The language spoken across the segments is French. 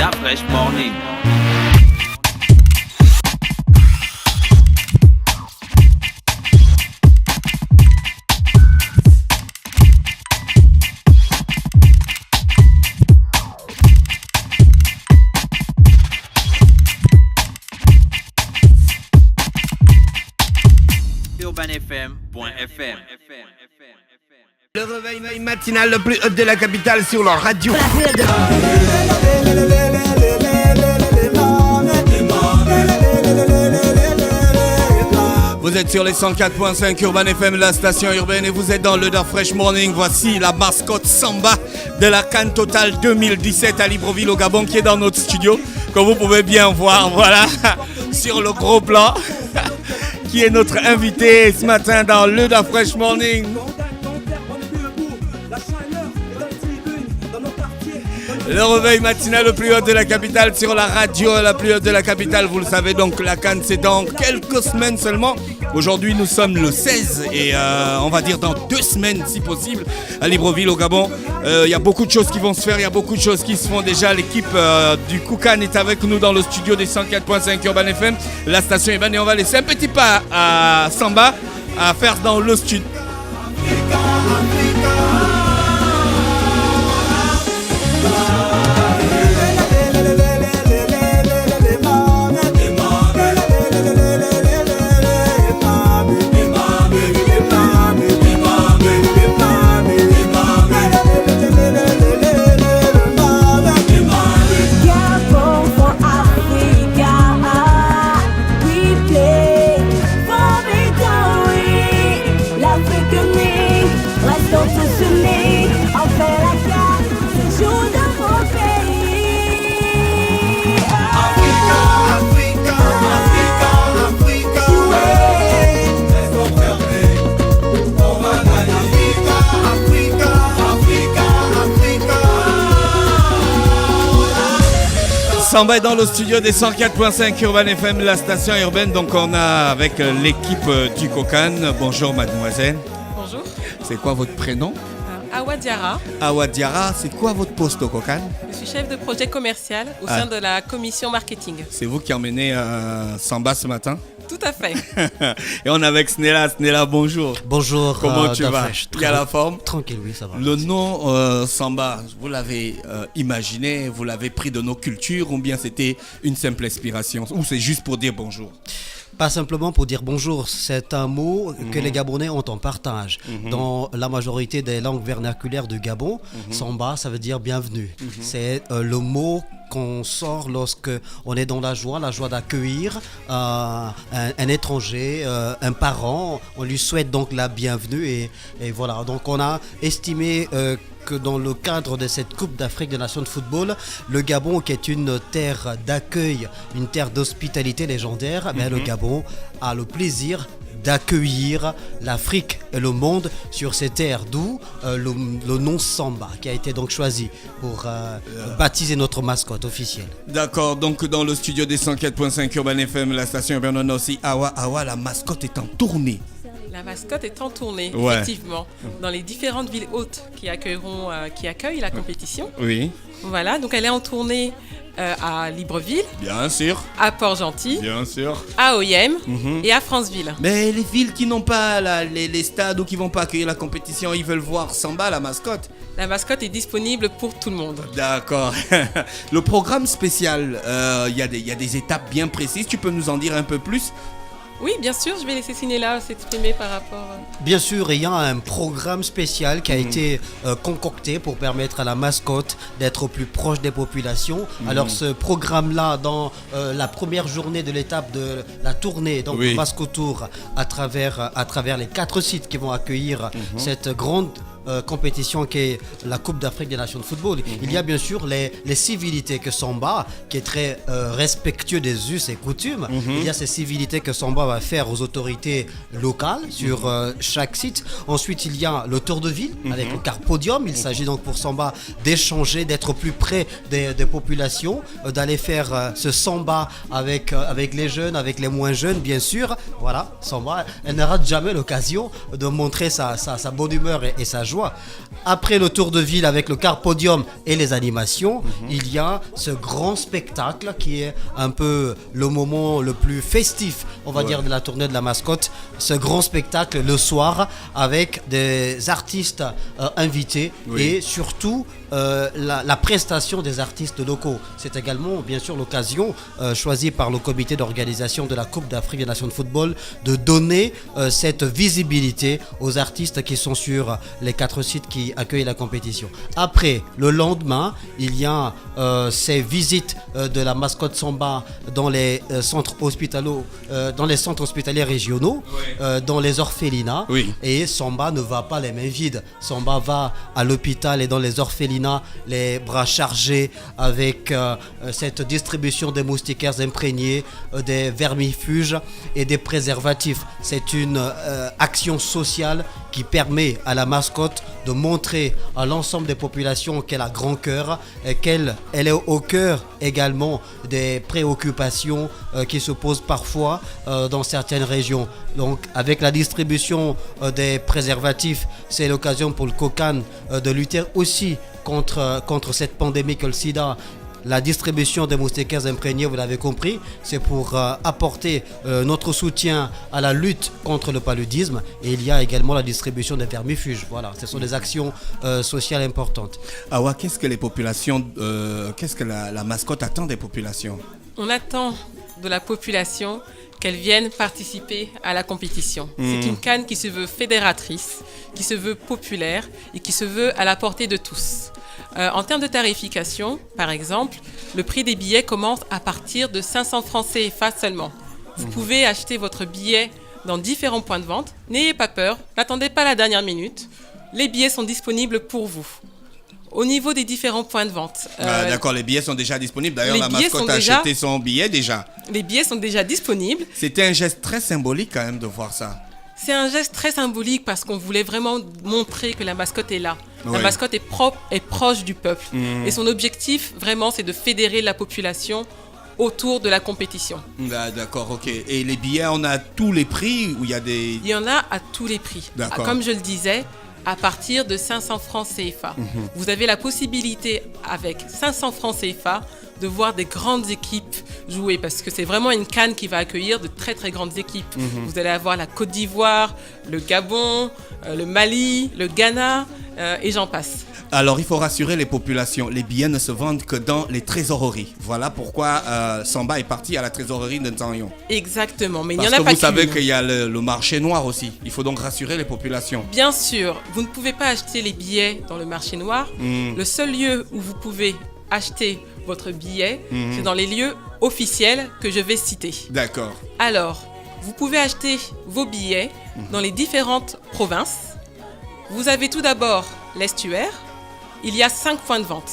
Da Fresh Morning. UrbanFM.fm. Le réveil matinal le plus haut de la capitale sur leur radio. Vous êtes sur les 104.5 Urban FM, la station urbaine, et vous êtes dans le Da Fresh Morning. Voici la mascotte Samba de la CAN Total 2017 à Libreville au Gabon qui est dans notre studio, comme vous pouvez bien voir, voilà, sur le gros plan, qui est notre invité ce matin dans le Da Fresh Morning. Le réveil matinal le plus haut de la capitale sur la radio la plus haute de la capitale. Vous le savez donc, la CAN c'est dans quelques semaines seulement. Aujourd'hui nous sommes le 16 et on va dire dans 2 semaines si possible à Libreville au Gabon. Il y a beaucoup de choses qui vont se faire, il y a beaucoup de choses qui se font déjà. L'équipe du Koukan est avec nous dans le studio des 104.5 Urban FM, la station urbaine, et on va laisser un petit pas à Samba à faire dans le studio. Samba est dans le studio des 104.5 Urban FM, la station urbaine. Donc on a avec l'équipe du Koukan. Bonjour mademoiselle. Bonjour. C'est quoi votre prénom? Awa Diarra. Awa Diarra, c'est quoi votre poste au Koukan? Je suis chef de projet commercial au sein de la commission marketing. C'est vous qui emmenez Samba ce matin? Tout à fait. Et on est avec Snella. Snella, bonjour. Bonjour. Comment tu vas? Il y a la forme? Tranquille, oui, ça va. Le nom Samba, vous l'avez imaginé, vous l'avez pris de nos cultures, ou bien c'était une simple inspiration, ou c'est juste pour dire bonjour? Pas simplement pour dire bonjour, c'est un mot que les Gabonais ont en partage. Dans la majorité des langues vernaculaires du Gabon, Samba, ça veut dire bienvenue. C'est le mot qu'on sort lorsque on est dans la joie d'accueillir un étranger, un parent. On lui souhaite donc la bienvenue et voilà. Donc on a estimé que dans le cadre de cette Coupe d'Afrique des Nations de football, le Gabon, qui est une terre d'accueil, une terre d'hospitalité légendaire, le Gabon a le plaisir d'accueillir l'Afrique et le monde sur ces terres, d'où le nom Samba qui a été donc choisi pour baptiser notre mascotte officielle. D'accord, donc dans le studio des 104.5 Urban FM, la station urbaine, on a aussi Awa, la mascotte est en tournée. La mascotte est en tournée, ouais. Effectivement, dans les différentes villes hautes qui accueillent la compétition. Oui. Voilà, donc elle est en tournée à Libreville, bien sûr, à Port-Gentil, bien sûr, à Oyem et à Franceville. Mais les villes qui n'ont pas les stades ou qui vont pas accueillir la compétition, ils veulent voir Samba, la mascotte. La mascotte est disponible pour tout le monde. D'accord. Le programme spécial, il y a des étapes bien précises. Tu peux nous en dire un peu plus? Oui, bien sûr, je vais laisser Sinella s'exprimer par rapport... Bien sûr, il y a un programme spécial qui a été concocté pour permettre à la mascotte d'être plus proche des populations. Alors ce programme-là, dans la première journée de l'étape de la tournée, donc le Masco Tour, à travers les 4 sites qui vont accueillir cette grande compétition qui est la Coupe d'Afrique des Nations de football. Il y a bien sûr les civilités que Samba, qui est très respectueux des us et coutumes, il y a ces civilités que Samba va faire aux autorités locales sur chaque site. Ensuite, il y a le tour de ville avec le Carpodium. Il s'agit donc pour Samba d'échanger, d'être plus près des populations, d'aller faire ce Samba avec les jeunes, avec les moins jeunes, bien sûr. Voilà, Samba, elle ne rate jamais l'occasion de montrer sa bonne humeur et sa joie joie. Après le tour de ville avec le car podium et les animations, il y a ce grand spectacle qui est un peu le moment le plus festif, on va dire, de la tournée de la mascotte. Ce grand spectacle le soir avec des artistes invités et surtout la prestation des artistes locaux. C'est également bien sûr l'occasion choisie par le comité d'organisation de la Coupe d'Afrique des Nations de football de donner cette visibilité aux artistes qui sont sur les 4 sites qui accueillent la compétition. Après, le lendemain, il y a ces visites de la mascotte Samba dans les centres hospitaliers régionaux, dans les orphelinats. Et Samba ne va pas les mains vides. Samba va à l'hôpital et dans les orphelinats les bras chargés avec cette distribution des moustiquaires imprégnés, des vermifuges et des préservatifs. C'est une action sociale qui permet à la mascotte de montrer à l'ensemble des populations qu'elle a grand cœur et qu'elle est au cœur également des préoccupations qui se posent parfois dans certaines régions. Donc avec la distribution des préservatifs, c'est l'occasion pour le COCAN de lutter aussi contre cette pandémie que le sida. La distribution des moustiquaires imprégnés, vous l'avez compris, c'est pour apporter notre soutien à la lutte contre le paludisme. Et il y a également la distribution des vermifuges. Voilà, ce sont des actions sociales importantes. Awa, qu'est-ce que les populations, qu'est-ce que la mascotte attend des populations? On attend de la population qu'elle vienne participer à la compétition. C'est une CAN qui se veut fédératrice, qui se veut populaire et qui se veut à la portée de tous. En termes de tarification, par exemple, le prix des billets commence à partir de 500 francs CFA seulement. Vous pouvez acheter votre billet dans différents points de vente. N'ayez pas peur, n'attendez pas la dernière minute. Les billets sont disponibles pour vous. Au niveau des différents points de vente. D'accord, les billets sont déjà disponibles. D'ailleurs, la mascotte a acheté son billet déjà. Les billets sont déjà disponibles. C'était un geste très symbolique quand même de voir ça. C'est un geste très symbolique parce qu'on voulait vraiment montrer que la mascotte est là. La mascotte est proche du peuple. Et son objectif, vraiment, c'est de fédérer la population autour de la compétition. D'accord, ok. Et les billets, on a tous les prix ou il y a des... Il y en a à tous les prix. D'accord. Comme je le disais, à partir de 500 francs CFA. Vous avez la possibilité, avec 500 francs CFA, de voir des grandes équipes jouer parce que c'est vraiment une CAN qui va accueillir de très très grandes équipes. Vous allez avoir la Côte d'Ivoire, le Gabon, le Mali, le Ghana et j'en passe. Alors il faut rassurer les populations, les billets ne se vendent que dans les trésoreries. Voilà pourquoi Samba est parti à la trésorerie de Ntanyon. Exactement, mais parce il n'y en a pas que vous savez qu'une. qu'il y a le marché noir aussi. Il faut donc rassurer les populations. Bien sûr, vous ne pouvez pas acheter les billets dans le marché noir. Le seul lieu où vous pouvez acheter votre billet, c'est dans les lieux officiels que je vais citer. D'accord. Alors, vous pouvez acheter vos billets dans les différentes provinces. Vous avez tout d'abord l'estuaire. Il y a 5 points de vente.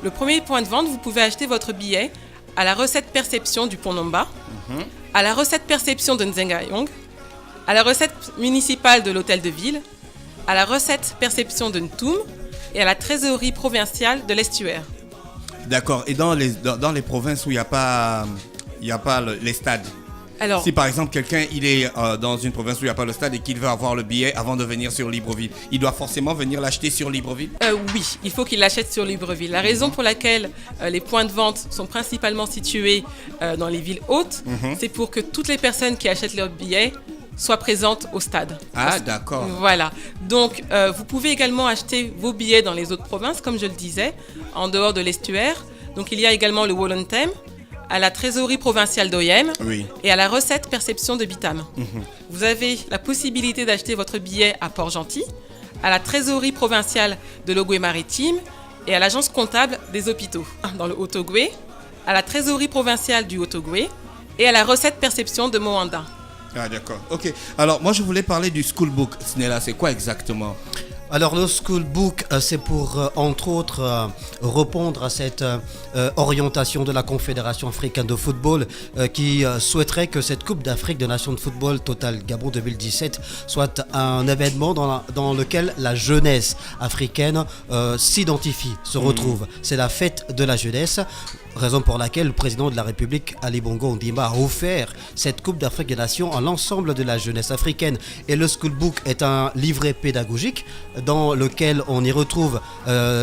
Le premier point de vente, vous pouvez acheter votre billet à la recette perception du Pont Nomba, à la recette perception de Nzengayong, à la recette municipale de l'hôtel de ville, à la recette perception de Ntoum et à la trésorerie provinciale de l'estuaire. D'accord. Et dans les provinces où il n'y a pas les stades. Alors, si par exemple quelqu'un il est dans une province où il n'y a pas le stade et qu'il veut avoir le billet avant de venir sur Libreville, il doit forcément venir l'acheter sur Libreville? Oui, il faut qu'il l'achète sur Libreville. La raison pour laquelle les points de vente sont principalement situés dans les villes hautes, c'est pour que toutes les personnes qui achètent leur billet soient présentes au stade. Ah, d'accord. Voilà. Donc, vous pouvez également acheter vos billets dans les autres provinces, comme je le disais, en dehors de l'estuaire. Donc, il y a également le Wolontem, à la trésorerie provinciale d'Oyem et à la recette perception de Bitam. Vous avez la possibilité d'acheter votre billet à Port-Gentil, à la trésorerie provinciale de l'Ogooué-Maritime et à l'agence comptable des hôpitaux dans le Haut-Ogooué, à la trésorerie provinciale du Haut-Ogooué et à la recette perception de Moanda. Ah, d'accord. Ok. Alors, moi, je voulais parler du schoolbook. Snella, c'est quoi exactement? Alors le schoolbook, c'est pour, entre autres, répondre à cette orientation de la Confédération africaine de football qui souhaiterait que cette Coupe d'Afrique des Nations de football Total Gabon 2017 soit un événement dans lequel la jeunesse africaine s'identifie, se retrouve. C'est la fête de la jeunesse. Raison pour laquelle le président de la République, Ali Bongo Ondimba, a offert cette Coupe d'Afrique des Nations à l'ensemble de la jeunesse africaine. Et le schoolbook est un livret pédagogique dans lequel on y retrouve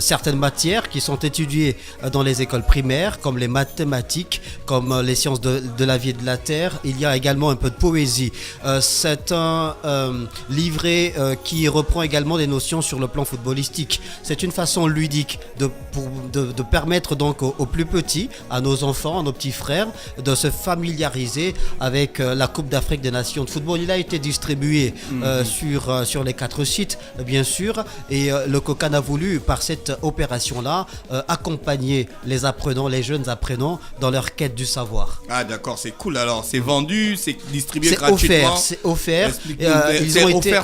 certaines matières qui sont étudiées dans les écoles primaires, comme les mathématiques, comme les sciences de la vie et de la terre. Il y a également un peu de poésie. C'est un livret qui reprend également des notions sur le plan footballistique. C'est une façon ludique de permettre donc aux plus petits, à nos enfants, à nos petits frères, de se familiariser avec la Coupe d'Afrique des Nations de football. Il a été distribué sur les 4 sites, bien sûr, et le COCAN a voulu, par cette opération-là, accompagner les apprenants, les jeunes apprenants, dans leur quête du savoir. Ah d'accord, c'est cool. Alors, c'est vendu, c'est distribué C'est gratuitement. offert, c'est offert.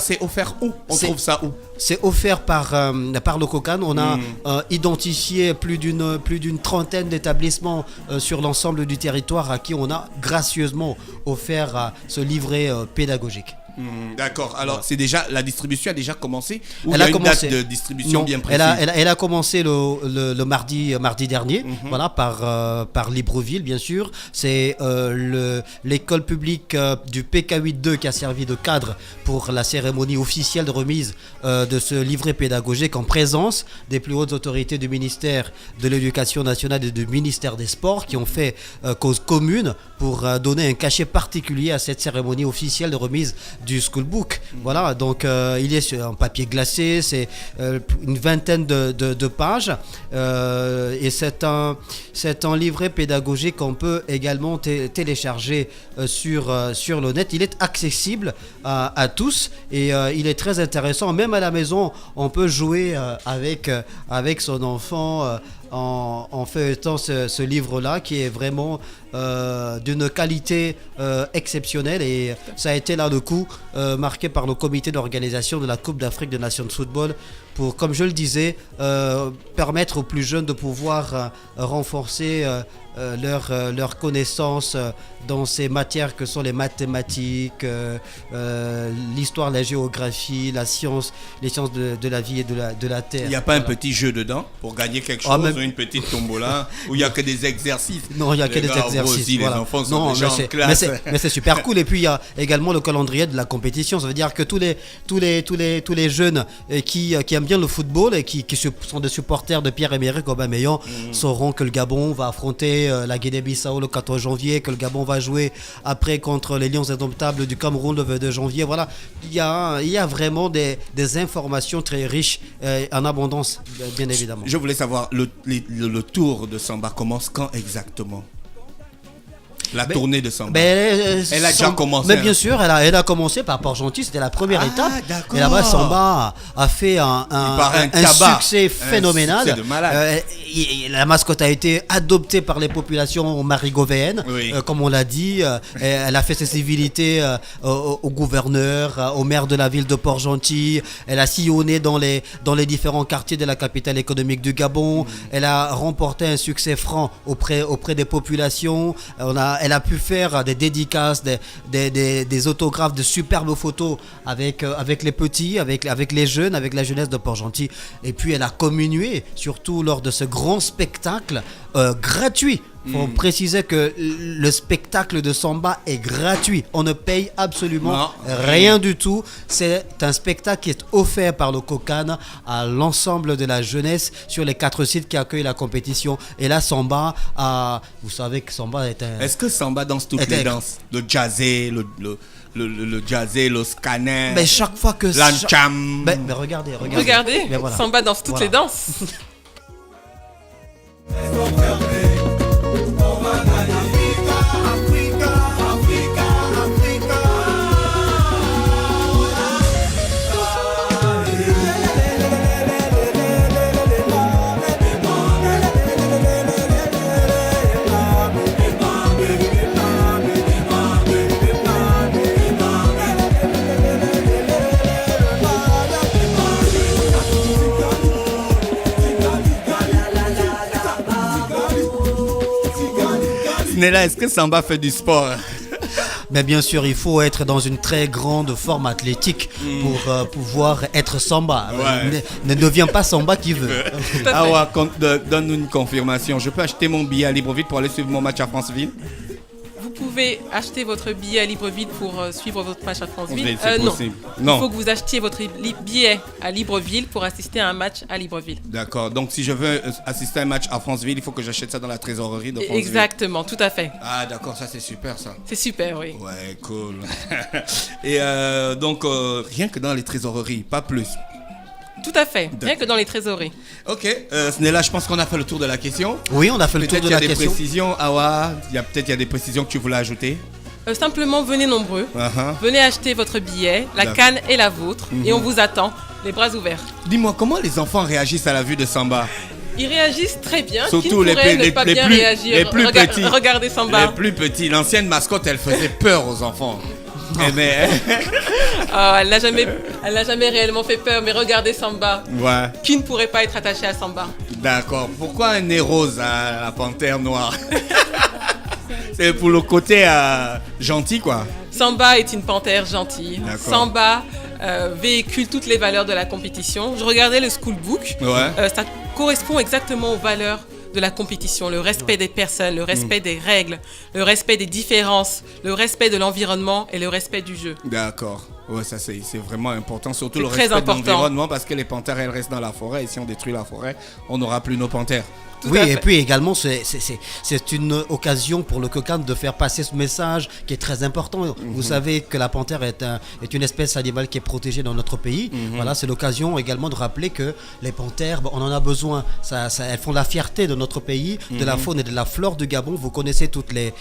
C'est offert où? On trouve ça où? C'est offert par le COCAN. On a identifié plus d'une trentaine d'établissements sur l'ensemble du territoire à qui on a gracieusement offert ce livret pédagogique. D'accord. Alors, c'est déjà la distribution a déjà commencé ou Elle il y a a une commencé. date de distribution Non, bien précise? elle a commencé le mardi dernier, voilà, par Libreville, bien sûr. C'est l'école publique du PK8-2 qui a servi de cadre pour la cérémonie officielle de remise de ce livret pédagogique en présence des plus hautes autorités du ministère de l'Éducation nationale et du ministère des Sports qui ont fait cause commune pour donner un cachet particulier à cette cérémonie officielle de remise du schoolbook. Voilà, donc il est sur un papier glacé, c'est une vingtaine de pages et c'est un livret pédagogique qu'on peut également télécharger sur le net. Il est accessible à tous et il est très intéressant. Même à la maison, on peut jouer avec son enfant en feuilletant ce livre-là qui est vraiment d'une qualité exceptionnelle et ça a été là le coup marqué par le comité d'organisation de la Coupe d'Afrique des Nations de football pour, comme je le disais, permettre aux plus jeunes de pouvoir renforcer leur connaissance dans ces matières que sont les mathématiques, l'histoire, la géographie, la science, les sciences de la vie et de la terre. Il n'y a pas un petit jeu dedans pour gagner quelque chose, ou une petite tombola où il n'y a que des exercices? Non, il n'y a que des exercices. Aussi, voilà. Les enfants sont déjà en classe. Mais c'est super cool. Et puis il y a également le calendrier de la compétition. Ça veut dire que tous les jeunes qui aiment bien le football et qui sont des supporters de Pierre-Emerick Aubameyang sauront que le Gabon va affronter la Guinée-Bissau le 14 janvier, que le Gabon va jouer après contre les Lions indomptables du Cameroun le 22 janvier. Voilà, il y a vraiment des informations très riches en abondance, bien évidemment. Je voulais savoir, le tour de Samba commence quand exactement? La tournée de Samba. Elle a déjà commencé. Mais bien sûr, elle a commencé par Port-Gentil, c'était la première étape. D'accord. Et là-bas, Samba a fait un succès phénoménal. C'est de malade. La mascotte a été adoptée par les populations marigovéennes, oui. Comme on l'a dit. Elle a fait ses civilités au gouverneur, au maire de la ville de Port-Gentil. Elle a sillonné dans les différents quartiers de la capitale économique du Gabon. Elle a remporté un succès franc auprès des populations. Elle a pu faire des dédicaces, des autographes, de superbes photos avec les petits, avec les jeunes, avec la jeunesse de Port-Gentil. Et puis elle a communié, surtout lors de ce grand spectacle gratuit. Il faut préciser que le spectacle de Samba est gratuit. On ne paye absolument rien du tout. C'est un spectacle qui est offert par le COCAN à l'ensemble de la jeunesse sur les 4 sites qui accueillent la compétition. Et là, Samba vous savez que Samba est un... Est-ce que Samba danse toutes les danses? Le jazzé, le jazzé, le scanner. Mais chaque fois que... l'ancham. Mais regardez. Regardez, voilà. Samba danse toutes les danses. Nella, est-ce que Samba fait du sport? Mais bien sûr, il faut être dans une très grande forme athlétique pour pouvoir être Samba. Ouais. Ne devient pas Samba qui veut. Donne-nous une confirmation. Je peux acheter mon billet à Libreville pour aller suivre mon match à Franceville? Vous pouvez acheter votre billet à Libreville pour suivre votre match à Franceville. Oui, c'est Non. possible. Il Non. faut que vous achetiez votre billet à Libreville pour assister à un match à Libreville. D'accord. Donc, si je veux assister à un match à Franceville, il faut que j'achète ça dans la trésorerie de Franceville. Exactement, tout à fait. Ah, d'accord. Ça, c'est super, ça. C'est super, oui. Ouais, cool. Et donc, rien que dans les trésoreries, pas plus. Tout à fait, rien que dans les trésoreries. Ok, Snella, je pense qu'on a fait le tour de la question. Oui, on a fait le tour Peut-être de il y a la des question. précisions, Awa. Peut-être il y a des précisions que tu voulais ajouter. Simplement, venez nombreux. Uh-huh. Venez acheter votre billet. La D'accord. canne est la vôtre. Et on vous attend, les bras ouverts. Dis-moi, comment les enfants réagissent à la vue de Samba? Ils réagissent très bien. Surtout Qui ne pourrait ne pas bien réagir? les plus petits. Regardez Samba. Les plus petits. L'ancienne mascotte, elle faisait peur aux enfants. Mais, Elle n'a jamais réellement fait peur, mais regardez Samba. ouais, Qui ne pourrait pas être attaché à Samba? d'accord. Pourquoi un nez rose à la panthère noire? C'est pour le côté gentil, quoi. Samba est une panthère gentille. D'accord. Samba véhicule toutes les valeurs de la compétition. Je regardais le schoolbook. Ouais. Ça correspond exactement aux valeurs de la compétition, le respect des personnes, le respect des règles, le respect des différences, le respect de l'environnement et le respect du jeu. D'accord. Ouais, ça c'est vraiment important, surtout C'est le très respect de important. l'environnement, parce que les panthères, elles restent dans la forêt, et si on détruit la forêt, on n'aura plus nos panthères. Tout Oui, à et fait. puis également, c'est une occasion pour le cocan de faire passer ce message qui est très important. Vous savez que la panthère est une espèce animale qui est protégée dans notre pays. Voilà, c'est l'occasion également de rappeler que les panthères, on en a besoin. Elles font la fierté de notre pays, de la faune et de la flore du Gabon. Vous connaissez toutes les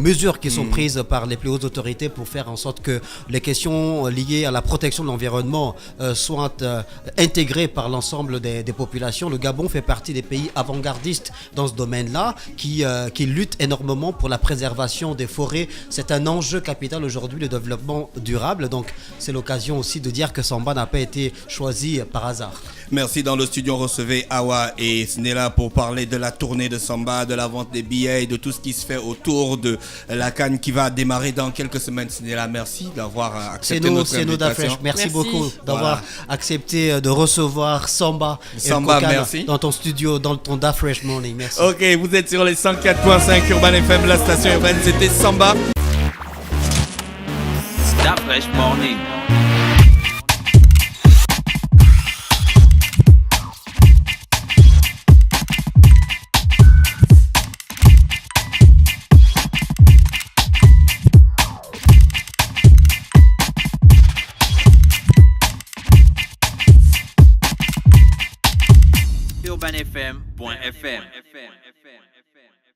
mesures qui sont prises par les plus hautes autorités pour faire en sorte que les questions liées à la protection de l'environnement soient intégrées par l'ensemble des populations. Le Gabon fait partie des pays avant-gardistes dans ce domaine-là qui luttent énormément pour la préservation des forêts. C'est un enjeu capital aujourd'hui, le développement durable. Donc c'est l'occasion aussi de dire que Samba n'a pas été choisi par hasard. Merci. Dans le studio, on recevait Awa et Snella pour parler de la tournée de Samba, de la vente des billets et de tout ce qui se fait autour de la CAN qui va démarrer dans quelques semaines. Snella, merci d'avoir accepté notre C'est nous invitation. d'Afresh. Merci Merci. beaucoup d'avoir accepté de recevoir Samba, Samba, et le Cocan merci. dans ton studio, dans ton Dafresh Morning. Merci. Ok, vous êtes sur les 104.5 Urban FM, la station urbaine, c'était Samba. That Fresh Morning. UrbanFM.fm